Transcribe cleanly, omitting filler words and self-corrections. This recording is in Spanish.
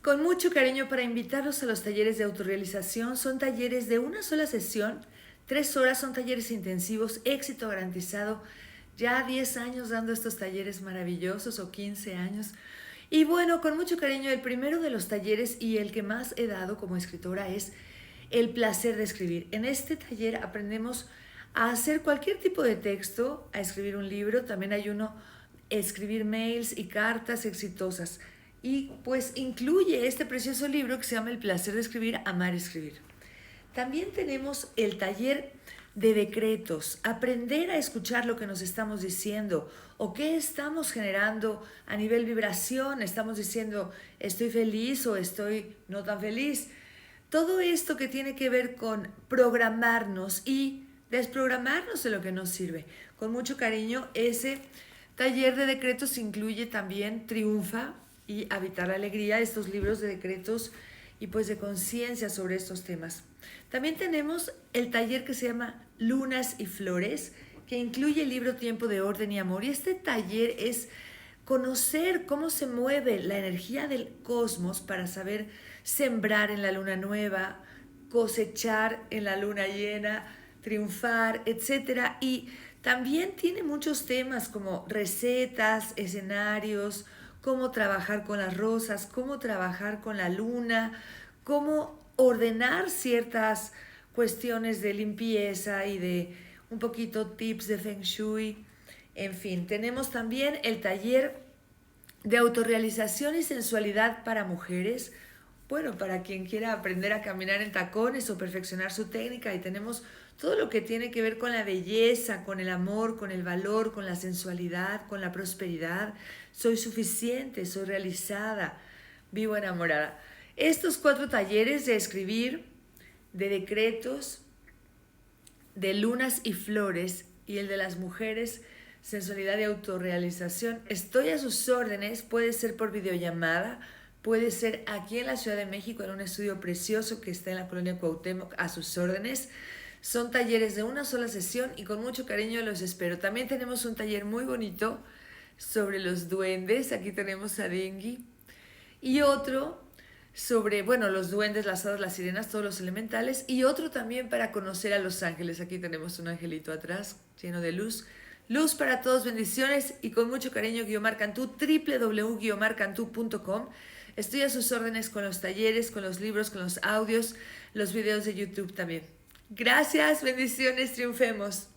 Con mucho cariño para invitarlos a los talleres de autorrealización. Son talleres de una sola sesión, 3 horas, son talleres intensivos, éxito garantizado. Ya 10 años dando estos talleres maravillosos o 15 años. Y bueno, con mucho cariño, el primero de los talleres y el que más he dado como escritora es el placer de escribir. En este taller aprendemos a hacer cualquier tipo de texto, a escribir un libro, también hay uno, escribir mails y cartas exitosas. Y pues incluye este precioso libro que se llama El placer de escribir, amar escribir. También tenemos el taller de decretos, aprender a escuchar lo que nos estamos diciendo o qué estamos generando a nivel vibración. Estamos diciendo estoy feliz o estoy no tan feliz. Todo esto que tiene que ver con programarnos y desprogramarnos de lo que nos sirve. Con mucho cariño, ese taller de decretos incluye también Triunfa y Habitar la Alegría, estos libros de decretos y pues de conciencia sobre estos temas. También tenemos el taller que se llama Lunas y Flores, que incluye el libro Tiempo de Orden y Amor. Y este taller es conocer cómo se mueve la energía del cosmos para saber sembrar en la luna nueva, cosechar en la luna llena, triunfar, etcétera. Y también tiene muchos temas como recetas, escenarios, cómo trabajar con las rosas, cómo trabajar con la luna, cómo ordenar ciertas cuestiones de limpieza y de un poquito tips de Feng Shui. En fin, tenemos también el taller de autorrealización y sensualidad para mujeres. Bueno, para quien quiera aprender a caminar en tacones o perfeccionar su técnica, y tenemos todo lo que tiene que ver con la belleza, con el amor, con el valor, con la sensualidad, con la prosperidad. Soy suficiente, soy realizada, vivo enamorada. Estos 4 talleres de escribir, de decretos, de lunas y flores y el de las mujeres, sensualidad y autorrealización, estoy a sus órdenes. Puede ser por videollamada, puede ser aquí en la Ciudad de México en un estudio precioso que está en la colonia Cuauhtémoc, a sus órdenes. Son talleres de una sola sesión y con mucho cariño los espero. También tenemos un taller muy bonito sobre los duendes. Aquí tenemos a Dengue. Y otro sobre, bueno, los duendes, las hadas, las sirenas, todos los elementales. Y otro también para conocer a los ángeles. Aquí tenemos un angelito atrás lleno de luz. Luz para todos, bendiciones y con mucho cariño, Guiomar Cantú, www.guiomarcantú.com. Estoy a sus órdenes con los talleres, con los libros, con los audios, los videos de YouTube también. Gracias, bendiciones, triunfemos.